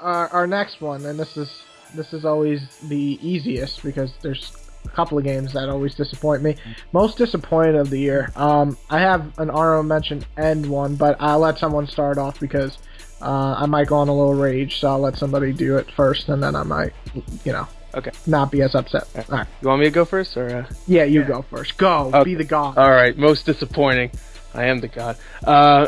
our next one, and this is always the easiest because there's a couple of games that always disappoint me. Most disappointed of the year. I have an honorable mention and one, but I'll let someone start off because I might go on a little rage, so I'll let somebody do it first, and then I might, Okay. not be as upset. All right. You want me to go first, or? Yeah, you go first. Go. Okay. Be the god. All right. Most disappointing. I am the god. I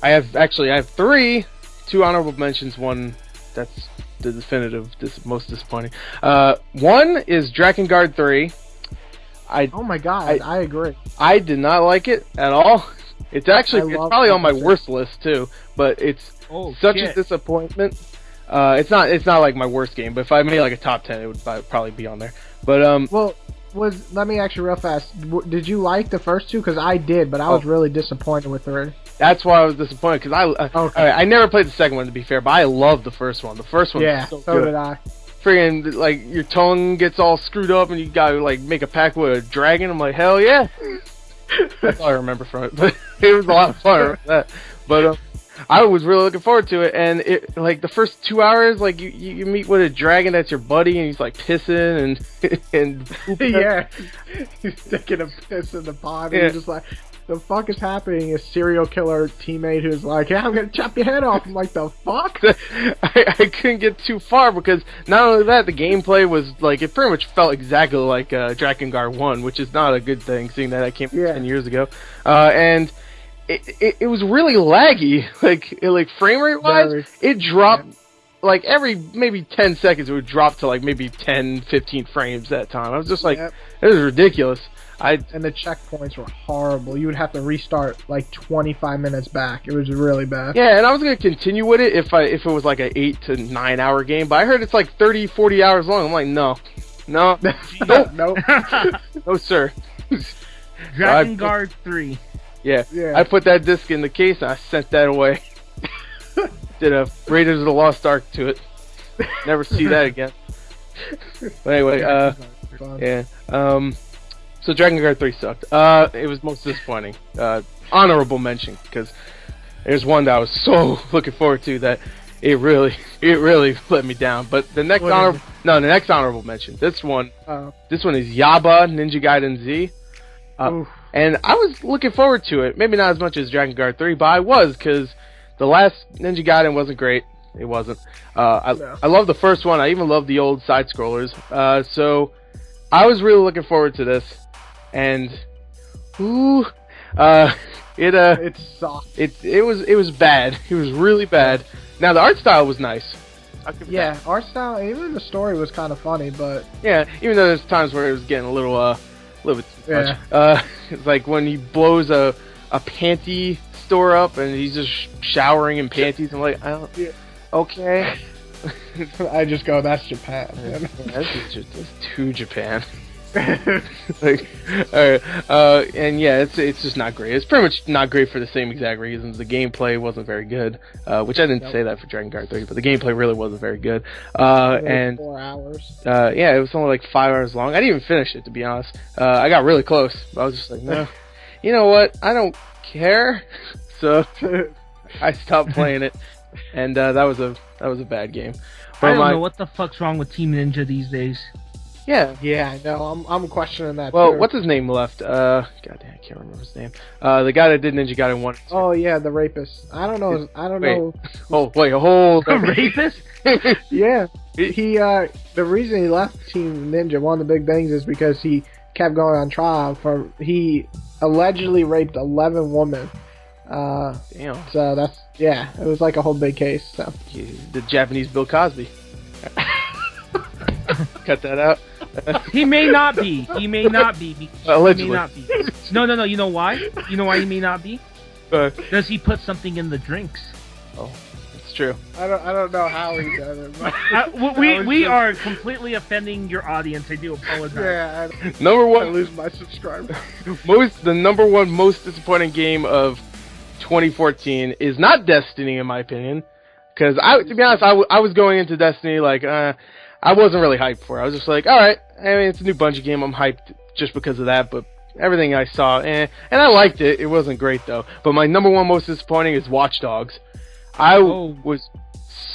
have 3. 2 honorable mentions. One that's the definitive most disappointing. One is Drakengard 3. Oh my god, I agree. I did not like it at all. It's probably on my worst list too, but it's such a disappointment. It's not like my worst game, but if I made like a top 10, it would probably be on there. But let me ask you real fast. Did you like the first 2? Because I did, but I was really disappointed with 3. That's why I was disappointed, because I never played the second one, to be fair, but I loved the first one. The first one was so good. Did I. Friggin', like, your tongue gets all screwed up and you gotta, like, make a pact with a dragon. I'm like, hell yeah! That's all I remember from it, but it was a lot of fun. But I was really looking forward to it, and it, like, the first 2 hours, like, you meet with a dragon that's your buddy, and he's, like, pissing and pooping. Yeah. He's taking a piss in the pond, and you're just like, the fuck is happening? A serial killer teammate who's like, yeah, I'm gonna chop your head off. I'm like, the fuck? I couldn't get too far, because not only that, the gameplay was, like, it pretty much felt exactly like Drakengard 1, which is not a good thing, seeing that came 10 years ago. And it was really laggy, like frame rate wise, it dropped like every maybe 10 seconds it would drop to like maybe 10, 15 frames at a time. I was just like, it was ridiculous. And the checkpoints were horrible. You would have to restart like 25 minutes back. It was really bad. Yeah, and I was gonna continue with it if it was like an 8 to 9 hour game, but I heard it's like 30, 40 hours long. I'm like, no, nope. No, sir. Drakengard 3. Yeah, I put that disc in the case and I sent that away. Did a Raiders of the Lost Ark to it. Never see that again. But anyway, so Drakengard 3 sucked. It was most disappointing. Honorable mention, because there's one that I was so looking forward to that it really let me down. But the next honorable mention. This one is Yaba Ninja Gaiden Z. And I was looking forward to it. Maybe not as much as Drakengard 3, but I was, because the last Ninja Gaiden wasn't great. It wasn't. I love the first one. I even love the old side scrollers. So I was really looking forward to this, and it sucked. It was bad. It was really bad. Now the art style was nice. Art style. Even the story was kind of funny, but even though there's times where it was getting a little bit too much. It's like when he blows a panty store up and he's just showering in panties. I'm like, okay. I just go, that's Japan. That's too Japan. Like, alright, and it's just not great. It's pretty much not great for the same exact reasons. The gameplay wasn't very good, which I didn't say that for Drakengard 3, but the gameplay really wasn't very good. And 4 hours. It was only like 5 hours long. I didn't even finish it, to be honest. I got really close. I was just like, no, you know what? I don't care. So I stopped playing it, and that was a bad game. But I don't know what the fuck's wrong with Team Ninja these days. Yeah, I know. I'm questioning that. Well, too. What's his name left? God damn, I can't remember his name. The guy that did Ninja Gaiden 1. Oh yeah, the rapist. I don't know. know. Oh wait, hold. A rapist? Yeah. He the reason he left Team Ninja, one of the big things, is because he kept going on trial for he allegedly raped 11 women. Damn. So that's it was like a whole big case. So the Japanese Bill Cosby. Cut that out. He may not be. Allegedly. He may not be. No. You know why? You know why he may not be? Does he put something in the drinks? Oh, that's true. I don't know how he does it. But we are completely offending your audience. I do apologize. Yeah. Number one. I lose my subscriber. The number one most disappointing game of 2014 is not Destiny, in my opinion. Because to be honest, I was going into Destiny like I wasn't really hyped for it. I was just like, alright, I mean, it's a new Bungie game, I'm hyped just because of that, but everything I saw, and I liked it. It wasn't great, though. But my number one most disappointing is Watch Dogs. I was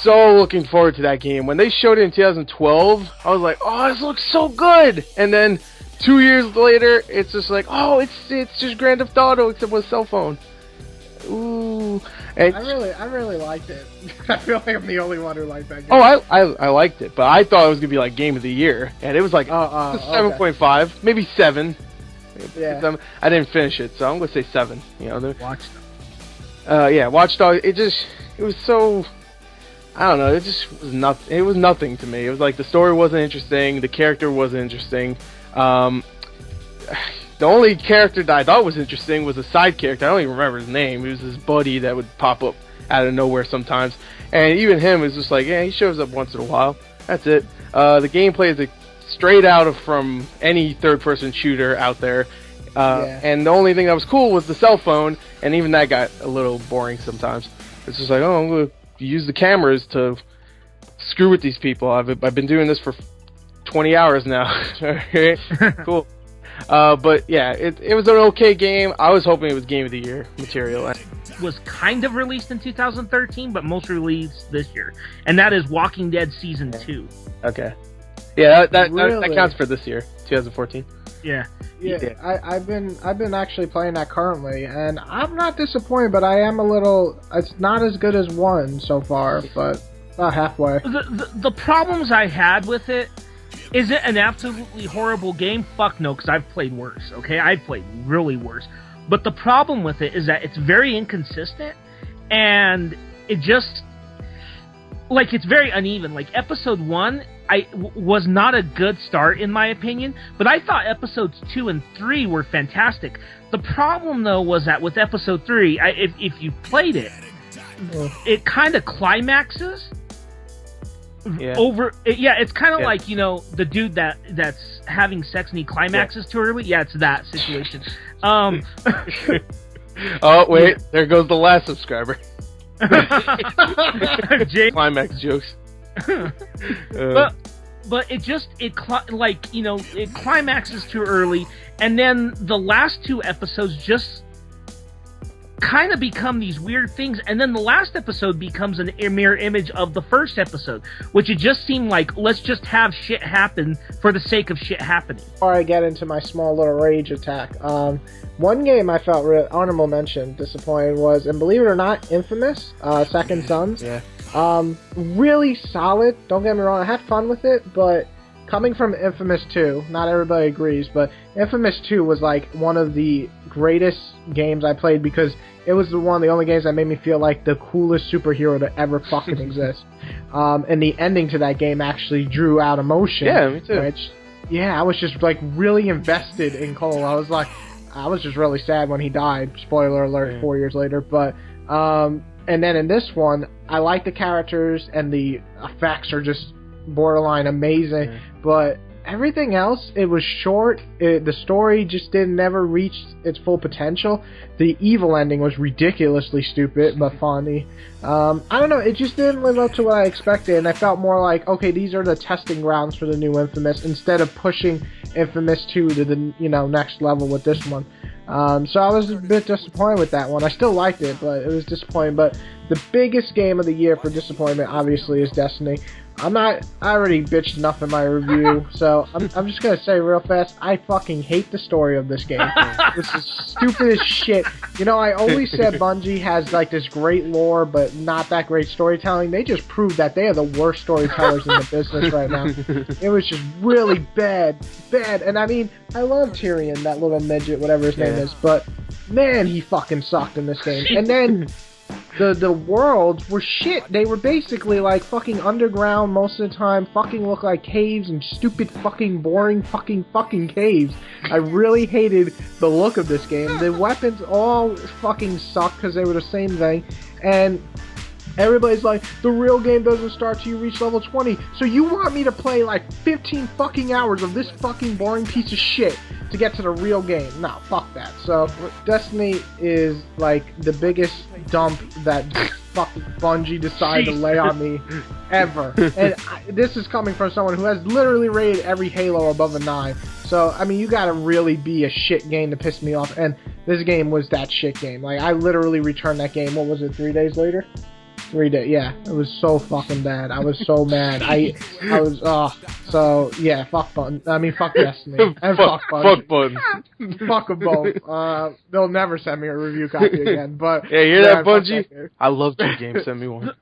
so looking forward to that game. When they showed it in 2012, I was like, oh, this looks so good. And then 2 years later, it's just like, oh, it's just Grand Theft Auto except with a cell phone. Ooh. And I really liked it. I feel like I'm the only one who liked that game. Oh, I liked it, but I thought it was gonna be like Game of the Year, and it was like 7.5, maybe 7. Yeah. I didn't finish it, so I'm gonna say 7. You know, Watch yeah, Watch Dogs. It was so. I don't know. It just was nothing. It was nothing to me. It was like the story wasn't interesting, the character wasn't interesting. The only character that I thought was interesting was a side character. I don't even remember his name. He was this buddy that would pop up out of nowhere sometimes. And even him was just like, yeah, he shows up once in a while. That's it. The gameplay is straight out of from any third-person shooter out there. And the only thing that was cool was the cell phone, and even that got a little boring sometimes. It's just like, oh, I'm going to use the cameras to screw with these people. I've been doing this for 20 hours now. Cool. But yeah, it was an okay game. I was hoping it was Game of the Year material. It was kind of released in 2013, but most released this year, and that is Walking Dead Season 2. Okay. Yeah, that Really? counts for this year, 2014. Yeah. Yeah, I've been actually playing that currently, and I'm not disappointed, but I am a little. It's not as good as 1 so far, but about halfway. The problems I had with it. Is it an absolutely horrible game? Fuck no, because I've played worse, okay? I've played really worse. But the problem with it is that it's very inconsistent, and it just... Like, it's very uneven. Like, Episode 1 was not a good start, in my opinion, but I thought Episodes 2 and 3 were fantastic. The problem, though, was that with Episode 3, if you played it, it kind of climaxes... Yeah. It's kind of like, you know, the dude that's having sex and he climaxes too early. Yeah, it's that situation. Oh wait, there goes the last subscriber. Climax jokes. But it climaxes too early, and then the last 2 episodes just kind of become these weird things, and then the last episode becomes a mirror image of the first episode, which it just seemed like, let's just have shit happen for the sake of shit happening. Before I get into my small little rage attack, one game I felt honorable mention disappointed was, and believe it or not, Infamous, Second Sons. Yeah. Really solid, don't get me wrong, I had fun with it, but coming from Infamous 2, not everybody agrees, but Infamous 2 was like one of the greatest games I played because it was the only games that made me feel like the coolest superhero to ever fucking exist. And the ending to that game actually drew out emotion. Yeah, me too. I was just like really invested in Cole. I was just really sad when he died. Spoiler alert, 4 years later. But and then in this one, I like the characters and the effects are just borderline amazing, but everything else, it was short. The story just never reached its full potential. The evil ending was ridiculously stupid but funny. I don't know, it just didn't live up to what I expected, and I felt more like, okay, these are the testing grounds for the new Infamous, instead of pushing Infamous 2 to the next level with this one. So I was a bit disappointed with that one. I still liked it, but it was disappointing. But the biggest game of the year for disappointment, obviously, is Destiny. I already bitched enough in my review, so I'm just gonna say real fast, I fucking hate the story of this game. This is stupid as shit. You know, I always said Bungie has like this great lore, but not that great storytelling. They just proved that they are the worst storytellers in the business right now. It was just really bad. And I mean, I love Tyrion, that little midget, whatever his name is, but man, he fucking sucked in this game. And then the worlds were shit. They were basically like fucking underground most of the time, fucking look like caves and stupid fucking boring fucking caves. I really hated the look of this game. The weapons all fucking suck because they were the same thing, and everybody's like, the real game doesn't start till you reach level 20, so you want me to play like 15 fucking hours of this fucking boring piece of shit to get to the real game? No, fuck that. So Destiny is like the biggest dump that fucking Bungie decided to lay on me ever. And this is coming from someone who has literally rated every Halo above a 9. So, I mean, you gotta really be a shit game to piss me off, and this game was that shit game. Like, I literally returned that game, what was it, 3 days later? 3 days. Yeah, it was so fucking bad. I was so mad. I was so yeah. Fuck Button. I mean, fuck Destiny and fuck Button. Fuck Button. Fuck them both. They'll never send me a review copy again. But yeah, you hear that, fuck Bungie? that I love your game. Send me one.